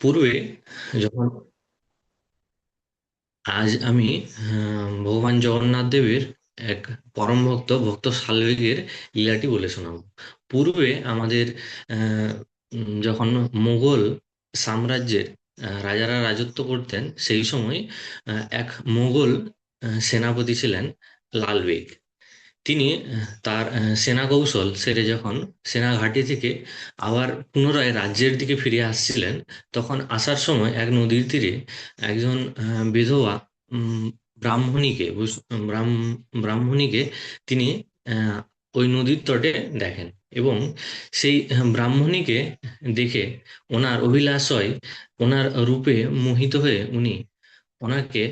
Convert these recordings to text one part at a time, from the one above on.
পূর্বে যখন আজ আমি ভগবান জগন্নাথ দেবের এক পরম ভক্ত ভক্ত শালবেগের লীলাটি বলে শোনাবো। পূর্বে আমাদের যখন মুঘল সাম্রাজ্যের রাজারা রাজত্ব করতেন, সেই সময় এক মুঘল সেনাপতি ছিলেন লাল বেগ। তিনি তার সেনা কৌশল সেরে যখন সেনা ঘাঁটি থেকে আবার পুনরায় রাজ্যের দিকে ফিরে আসছিলেন, তখন আসার সময় এক নদীর তীরে একজন বিধবা উম, ব্রাহ্মণীকে ব্রাহ্মণীকে তিনি আহ, ওই নদীর তটে দেখেন। এবং সেই ব্রাহ্মণীকে দেখে ওনার অভিলাষ হয়, ওনার রূপে মোহিত হয়ে উনি ওনাকে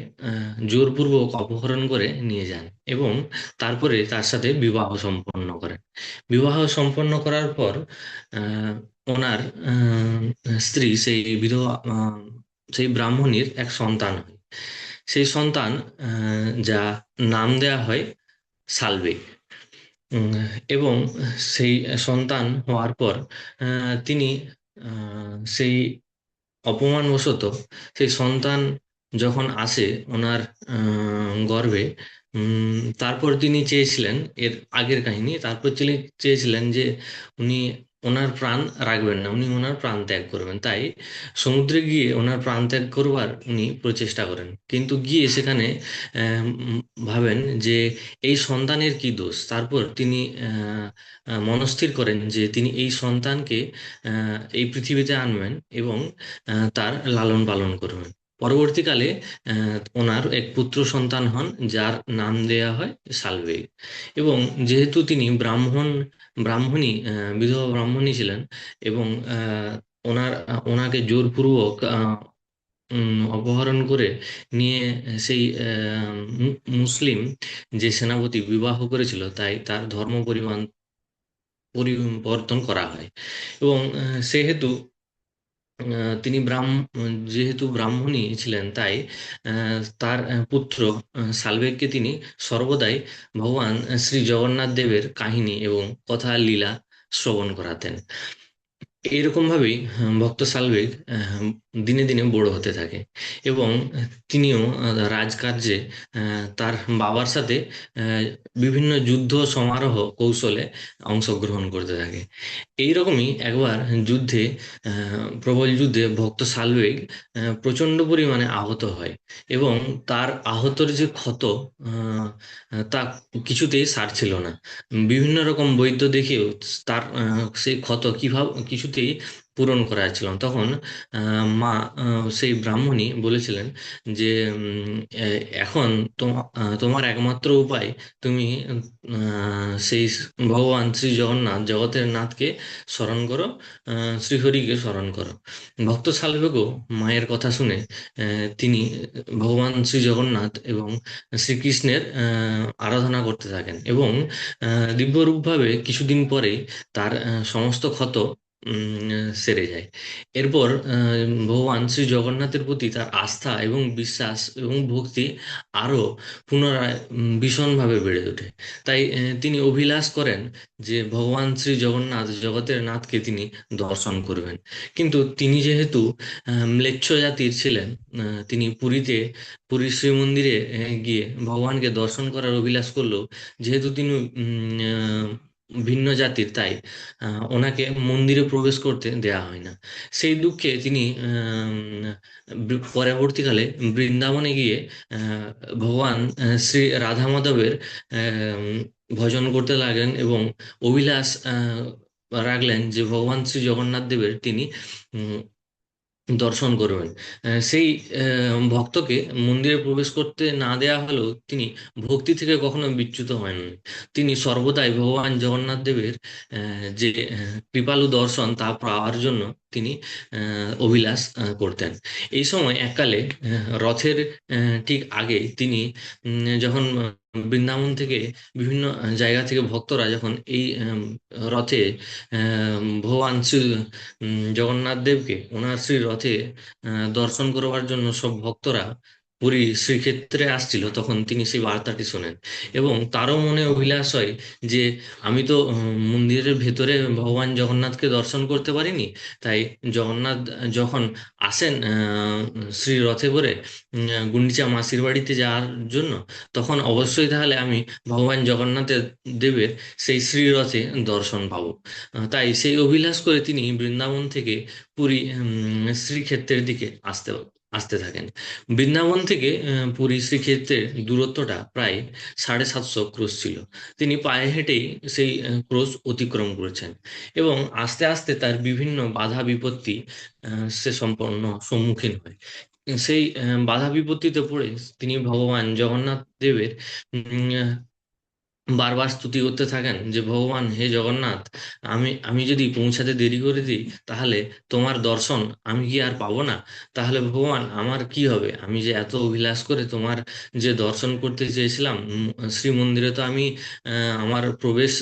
জোরপূর্বক অপহরণ করে নিয়ে যান এবং তারপরে তার সাথে বিবাহ সম্পন্ন করেন। বিবাহ সম্পন্ন করার পর আহ, ওনার স্ত্রী সেই বিধবা সেই ব্রাহ্মণীর এক সন্তান হয়। সেই সন্তান যা নাম দেয়া হয় সালবেগ। উম, এবং সেই সন্তান হওয়ার পর তিনি সেই অপমানবশত সেই সন্তান যখন আসে ওনার গর্ভে, তারপর তিনি চেয়েছিলেন, এর আগের কাহিনী, তারপর তিনি চেয়েছিলেন যে উনি ওনার প্রাণ রাখবেন না, উনি ওনার প্রাণ ত্যাগ করবেন। তাই সমুদ্রে গিয়ে ওনার প্রাণ ত্যাগ করবার উনি প্রচেষ্টা করেন, কিন্তু গিয়ে সেখানে ভাবেন যে এই সন্তানের কি দোষ। তারপর তিনি মনস্থির করেন যে তিনি এই সন্তানকে এই পৃথিবীতে আনবেন এবং তার লালন পালন করবেন। পরবর্তীকালে ওনার এক পুত্র সন্তান হন, যার নাম দেয়া হয় সালবেগ। এবং যেহেতু তিনি ব্রাহ্মণী, বিধবা ব্রাহ্মণী ছিলেন, এবং ওনাকে জোরপূর্বক অপহরণ করে নিয়ে সেই মুসলিম যে সেনাপতি বিবাহ করেছিল, তাই তার ধর্ম পরিবর্তন করা হয়। এবং সেহেতু তিনি যেহেতু ব্রাহ্মণী ছিলেন, তাই তার পুত্র সালবেগকে তিনি সর্বদাই ভগবান শ্রী জগন্নাথ দেবের কাহিনী এবং কথা লীলা শ্রবণ করাতেন। এইরকম ভাবেই ভক্ত সালবেগ দিনে দিনে বড় হতে থাকে এবং তিনিও রাজকার্যে তার বাবার সাথে বিভিন্ন যুদ্ধ সমারোহ কৌশলে অংশগ্রহণ করতে থাকে। এইরকমই একবার যুদ্ধে, প্রবল যুদ্ধে ভক্ত সালবেগ প্রচণ্ড পরিমাণে আহত হয় এবং তার আহতর যে ক্ষত আহ, তা কিছুতেই সারছিল না। বিভিন্ন রকম বৈদ্য দেখেও তার সেই ক্ষত কিভাবে কিছুতেই পূরণ করা যাচ্ছিল না। তখন মা সেই ব্রাহ্মণী বলেছিলেন যে এখন তোমার একমাত্র উপায়, তুমি সেই ভগবান শ্রী জগন্নাথ জগতের নাথকে স্মরণ করো, শ্রীহরিকে স্মরণ করো। ভক্ত শালবেগও মায়ের কথা শুনে তিনি ভগবান শ্রী জগন্নাথ এবং শ্রীকৃষ্ণের আরাধনা করতে থাকেন এবং দিব্যরূপভাবে কিছুদিন পরেই তার সমস্ত ক্ষত সেরে যায়। এরপর ভগবান শ্রী জগন্নাথের প্রতি তার আস্থা এবং বিশ্বাস এবং ভক্তি আরো পুনরায় ভীষণভাবে বেড়ে ওঠে। তাই তিনি অভিলাষ করেন যে ভগবান শ্রী জগন্নাথ জগতের নাথকে তিনি দর্শন করবেন। কিন্তু তিনি যেহেতু ম্লেচ্ছ জাতির ছিলেন, তিনি পুরীর শ্রীমন্দিরে গিয়ে ভগবানকে দর্শন করার অভিলাষ করলেও, যেহেতু তিনি ভিন্ন জাতির, তাই ওনাকে মন্দিরে প্রবেশ করতে দেয়া হয় না। সেই দুঃখে তিনি পরবর্তীকালে বৃন্দাবনে গিয়ে ভগবান শ্রী রাধা মাধবের ভজন করতে লাগলেন এবং অভিলাষ রাখলেন যে ভগবান শ্রী জগন্নাথ দেবের তিনি উম, দর্শন করবেন। সেই ভক্তকে মন্দিরে প্রবেশ করতে না দেয়া হলেও তিনি ভক্তি থেকে কখনো বিচ্যুত হননি। তিনি সর্বদাই ভগবান জগন্নাথ দেবের যে কৃপালু দর্শন তা পাওয়ার জন্য তিনি অভিলাষ করতেন। এই সময় এককালে রথের ঠিক আগে তিনি যখন বৃন্দাবন থেকে বিভিন্ন জায়গা থেকে ভক্তরা যখন এই রথে ভগবান শ্রী জগন্নাথ দেবকে ওনার শ্রী রথে দর্শন করবার জন্য সব ভক্তরা পুরী শ্রীক্ষেত্রে আসছিল, তখন তিনি সেই বার্তাটি শোনেন এবং তারও মনে অভিলাষ হয় যে আমি তো মন্দিরের ভেতরে ভগবান জগন্নাথকে দর্শন করতে পারিনি। তাই জগন্নাথ যখন আসেন শ্রী রথে করে গুন্ডিচা মাসির বাড়িতে যাওয়ার জন্য, তখন অবশ্যই তাহলে আমি ভগবান জগন্নাথের দেবের সেই শ্রীরথে দর্শন পাবো। তাই সেই অভিলাষ করে তিনি বৃন্দাবন থেকে পুরী শ্রীক্ষেত্রের দিকে আসতে আসতে থাকেন। বৃন্দাবন থেকে পুরী শ্রীক্ষেত্রের দূরত্বটা প্রায় 750 ক্রোশ ছিল। তিনি পায়ে হেঁটেই সেই ক্রোশ অতিক্রম করেছেন এবং আস্তে আস্তে তার বিভিন্ন বাধা বিপত্তি সে সম্পন্ন সম্মুখীন হয়। সেই বাধা বিপত্তিতে পড়ে তিনি ভগবান জগন্নাথ দেবের বারবার স্তুতি করতে থাকেন যে ভগবান, হে জগন্নাথ, আমি যদি পৌঁছাতে দেরি করে দিই তাহলে তোমার দর্শন আমি কি আর পাবো না? তাহলে ভগবান আমার কি হবে? আমি যে এত অভিলাষ করে তোমার যে দর্শন করতে চেয়েছিলাম, শ্রীমন্দিরে তো আমি আমার প্রবেশ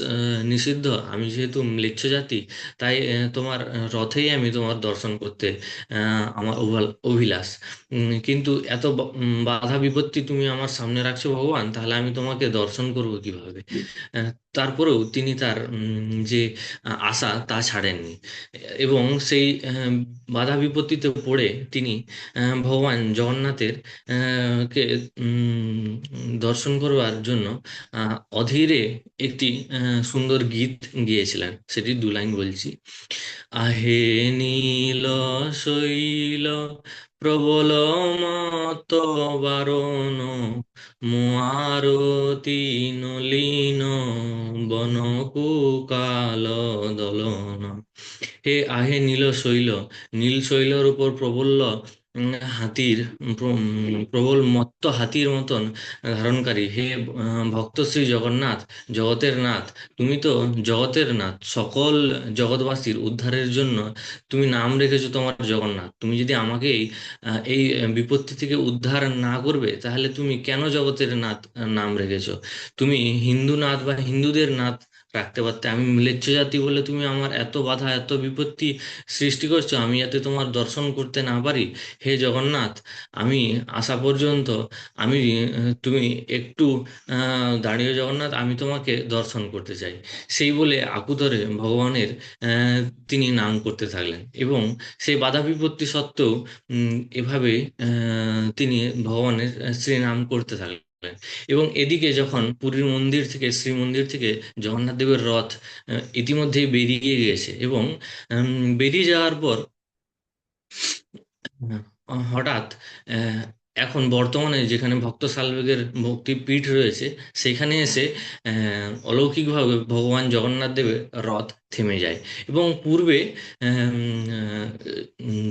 নিষিদ্ধ, আমি যেহেতু ম্লেচ্ছ জাতি, তাই তোমার রথেই আমি তোমার দর্শন করতে আমার অভিলাষ। কিন্তু এত বাধা বিপত্তি তুমি আমার সামনে রাখছো ভগবান, তাহলে আমি তোমাকে দর্শন করবো কিভাবে? আহ, তারপরেও তিনি তার যে আশা তা ছাড়েননি এবং সেই বাধা বিপত্তিতে পড়ে তিনি ভগবান জগন্নাথের কে দর্শন করবার জন্য অধীরে একটি সুন্দর গীত গিয়েছিলেন। সেটি 2 লাইন বলছি। আহে নীল শৈল প্রবল মত বারণ, মুয়ারতি নলিন বনকুকাল দলন। হে আহে নীল শৈল, নীল শৈলের উপর প্রবল হাতির প্রবল মত্ত হাতির মতন ধারণকারী হে ভক্ত শ্রী জগন্নাথ, জগতের নাথ। তুমি তো জগতের নাথ, সকল জগৎবাসীর উদ্ধারের জন্য তুমি নাম রেখেছো তোমার জগন্নাথ। তুমি যদি আমাকে এই বিপত্তি থেকে উদ্ধার না করবে, তাহলে তুমি কেন জগতের নাথ নাম রেখেছো? তুমি হিন্দু নাথ বা হিন্দুদের নাথ রাখতে পারতে। আমি ম্লেচ্ছ জাতি বলে তুমি আমার এত বাধা এত বিপত্তি সৃষ্টি করছো, আমি যাতে তোমার দর্শন করতে না পারি। হে জগন্নাথ, আমি আসা পর্যন্ত আমি তুমি একটু দাঁড়িয়ে জগন্নাথ, আমি তোমাকে দর্শন করতে চাই। সেই বলে আকুতরে ভগবানের তিনি নাম করতে থাকলেন এবং সেই বাধা বিপত্তি সত্ত্বেও এভাবে তিনি ভগবানের শ্রীনাম করতে থাকলেন। এবং এদিকে যখন পুরীর মন্দির থেকে শ্রীমন্দির থেকে জগন্নাথ দেবের রথ ইতিমধ্যেই বেরিয়ে গিয়েছে এবং বেরিয়ে যাওয়ার পর হঠাৎ আহ, এখন বর্তমানে যেখানে ভক্ত শালবেগের ভক্তি পীঠ রয়েছে, সেখানে এসে অলৌকিকভাবে ভগবান জগন্নাথ দেবের রথ থেমে যায় এবং পূর্বে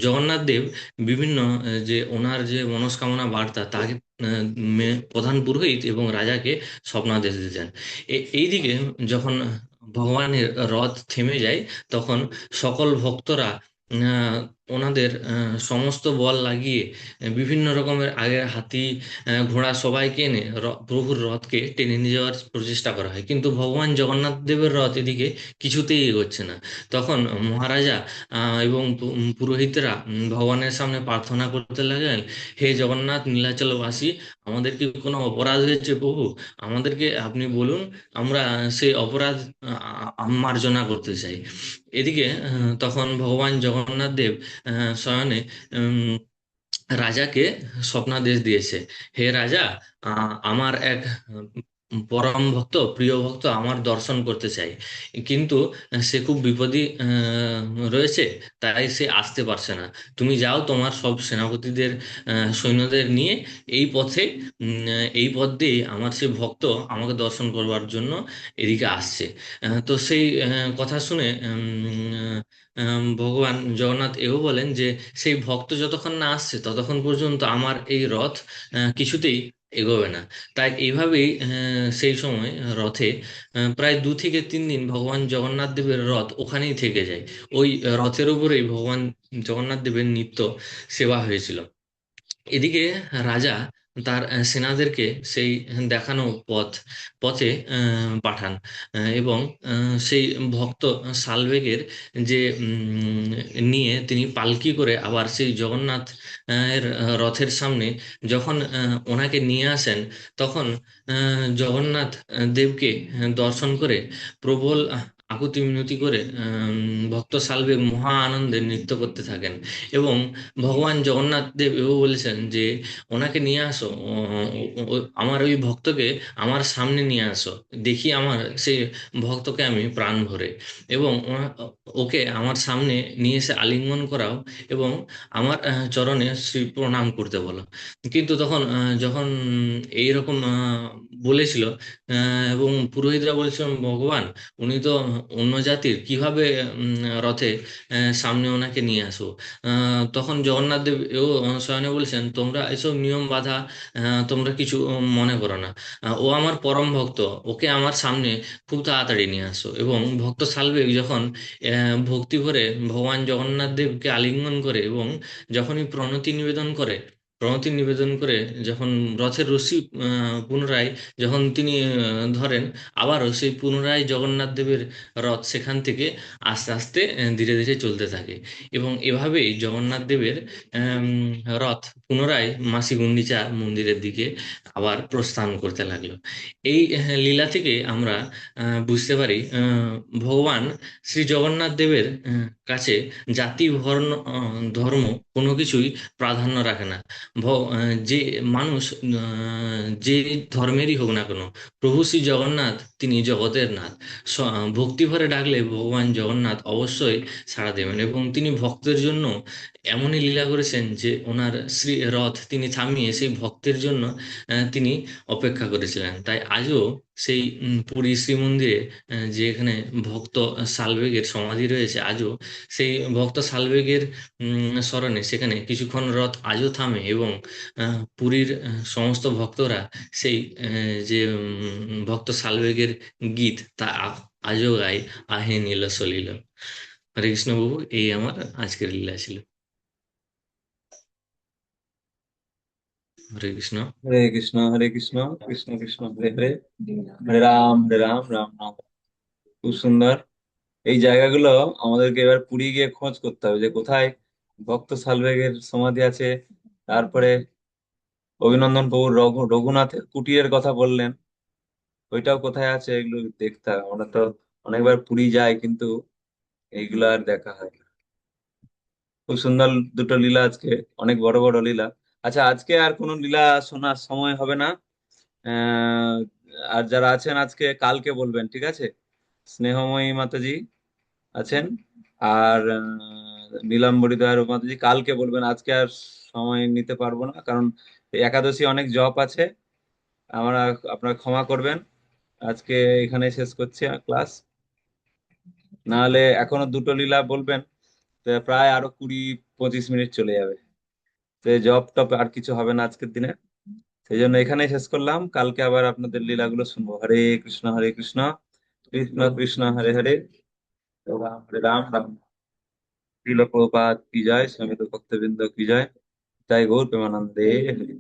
জগন্নাথ দেব বিভিন্ন যে ওনার যে মনস্কামনা বার্তা তাকে প্রধান পুরোহিত এবং রাজাকে স্বপ্নাদেশ দিতেন। এইদিকে যখন ভগবানের রথ থেমে যায়, তখন সকল ভক্তরা আহ, ওনাদের সমস্ত বল লাগিয়ে বিভিন্ন রকমের আগের হাতি ঘোড়া সবাইকে এনে প্রভুর রথকে টেনে নিয়ে যাওয়ার প্রচেষ্টা করা হয়, কিন্তু ভগবান জগন্নাথ দেবের রথ এদিকে কিছুতেই এগোচ্ছে না। তখন মহারাজা এবং পুরোহিতরা ভগবানের সামনে প্রার্থনা করতে লাগলেন, হে জগন্নাথ নীলাচলবাসী, আমাদের কি কোনো অপরাধ হয়েছে প্রভু? আমাদেরকে আপনি বলুন, আমরা সেই অপরাধ মার্জনা করতে চাই। এদিকে তখন ভগবান জগন্নাথ দেব শয়নে রাজাকে স্বপ্নাদেশ দিয়েছে, হে রাজা, আমার এক পরম ভক্ত প্রিয় ভক্ত আমার দর্শন করতে চাই, কিন্তু সে খুব বিপদী রয়েছে, তাই সে আসতে পারছে না। তুমি যাও তোমার সব সেনাপতিদের সৈন্যদের নিয়ে এই পথে এই পথ দিয়ে আমার সে ভক্ত আমাকে দর্শন করবার জন্য এদিকে আসছে। তো সেই কথা শুনে ভগবান জগন্নাথ এও বলেন যে সেই ভক্ত যতক্ষণ না আসছে ততক্ষণ পর্যন্ত আমার এই রথ কিছুতেই এগোবে না। তাই এইভাবেই সেই সময় রথে প্রায় 2 থেকে 3 দিন ভগবান জগন্নাথ দেবের রথ ওখানেই থেকে যায়। ওই রথের উপরেই ভগবান জগন্নাথ দেবের নিত্য সেবা হয়েছিল। এদিকে রাজা তার সেনাদেরকে সেই দেখানো পথে পাঠান। এবং সেই ভক্ত সালবেগের যে নিয়ে তিনি পালকি করে আবার সেই জগন্নাথ এর রথের সামনে যখন ওনাকে নিয়ে আসেন, তখন জগন্নাথ দেবকে দর্শন করে প্রবল আকুতি মিনতি করে ভক্ত সালবেগ মহা আনন্দে নৃত্য করতে থাকেন। এবং ভগবান জগন্নাথ দেব এও বলেছেন যে ওনাকে নিয়ে আসো, আমার ওই ভক্তকে আমার সামনে নিয়ে আসো, দেখি আমার সেই ভক্তকে আমি প্রাণ ভরে। এবং ওকে আমার সামনে নিয়ে এসে আলিঙ্গন করাও, এবং আমার চরণে শ্রী প্রণাম করতে বলো। কিন্তু তখন যখন এইরকম বলেছিল, এবং পুরোহিতরা বলছিল, ভগবান উনি তো অন্য জাতির, কিভাবে রথে সামনে ওনাকে নিয়ে আসো? তখন জগন্নাথ দেব এও স্বয়নে বলছেন, তোমরা এসব নিয়ম বাধা তোমরা কিছু মনে করো না। ও আমার পরম ভক্ত, ওকে আমার সামনে খুব তাড়াতাড়ি নিয়ে আসো। এবং ভক্ত সালবেগ যখন ভক্তি ভরে ভগবান জগন্নাথ দেবকে আলিঙ্গন করে, এবং যখনই প্রণতি নিবেদন করে যখন রথের রশি পুনরায় যখন তিনি ধরেন, আবারও সেই পুনরায় জগন্নাথ দেবের রথ সেখান থেকে আস্তে আস্তে ধীরে ধীরে চলতে থাকে। এবং এভাবেই জগন্নাথ দেবের আম, রথ পুনরায় মাসি গুন্ডিচা মন্দিরের দিকে আবার প্রস্থান করতে লাগলো। এই লীলা থেকে আমরা বুঝতে পারি, ভগবান শ্রী জগন্নাথ দেবের কাছে জাতি বর্ণ ধর্ম কোনো কিছুই প্রাধান্য রাখে না। যে মানুষ যে ধর্মেরই হোক না কেন, প্রভু শ্রী জগন্নাথ তিনি জগতের নাথ। ভক্তি ভরে ডাকলে ভগবান জগন্নাথ অবশ্যই সাড়া দেবেন। এবং তিনি ভক্তের জন্য এমনই লীলা করেছেন যে ওনার শ্রী রথ তিনি থামিয়ে সেই ভক্তের জন্য তিনি অপেক্ষা করেছিলেন। তাই আজও সেই পুরী শ্রীমন্দিরে যেখানে ভক্ত সালবেগের সমাধি রয়েছে, আজও সেই ভক্ত সালবেগের স্মরণে সেখানে কিছুক্ষণ রথ আজও থামে। এবং পুরীর সমস্ত ভক্তরা সেই যে ভক্ত সালবেগের গীত তা আজও গায়, আহে নীল সলিল। হরে কৃষ্ণ বাবু, এই আমার আজকের লীলা ছিল। হরে কৃষ্ণ। হরে কৃষ্ণ, হরে কৃষ্ণ, কৃষ্ণ কৃষ্ণ হরে হরে, হরে রাম, রাম রাম। খুব সুন্দর। এই জায়গাগুলো আমাদেরকে এবার পুরী গিয়ে খোঁজ করতে হবে যে কোথায় ভক্ত সালবেগের সমাধি আছে। তারপরে অভিনন্দন প্রভুর রঘুনাথের কুটিরের কথা বললেন, ওইটাও কোথায় আছে, এগুলো দেখতে হবে। আমরা তো অনেকবার পুরী যাই, কিন্তু এইগুলো আর দেখা হয় না। খুব সুন্দর দুটো লীলা আজকে, অনেক বড় বড় লীলা। আচ্ছা, আজকে আর কোনো লীলা শোনার সময় হবে না। আহ, আর যারা আছেন আজকে কালকে বলবেন, ঠিক আছে? স্নেহময়ী মাতাজি আছেন, আর নীলাম্বরী দয়ার মাতাজি কালকে বলবেন। আজকে আর সময় নিতে পারবো না, কারণ এই একাদশী অনেক জপ আছে। আমরা, আপনারা ক্ষমা করবেন। আজকে এখানে শেষ করছি ক্লাস। নাহলে এখনো দুটো লীলা বলবেন, তো প্রায় আরো 20-25 মিনিট চলে যাবে। তো জব টপ আর কিছু হবে না আজকের দিনে। সেই জন্য এখানেই শেষ করলাম। কালকে আবার আপনাদের লীলাগুলো শুনবো। হরে কৃষ্ণ, হরে কৃষ্ণ, কৃষ্ণ কৃষ্ণ হরে হরে, রাম হরে রাম, রাম। শ্রীল প্রভুপাদ কি জয়, শ্রীমত ভক্তবৃন্দ কি জয়। তাই গৌর প্রেমানন্দে হরি।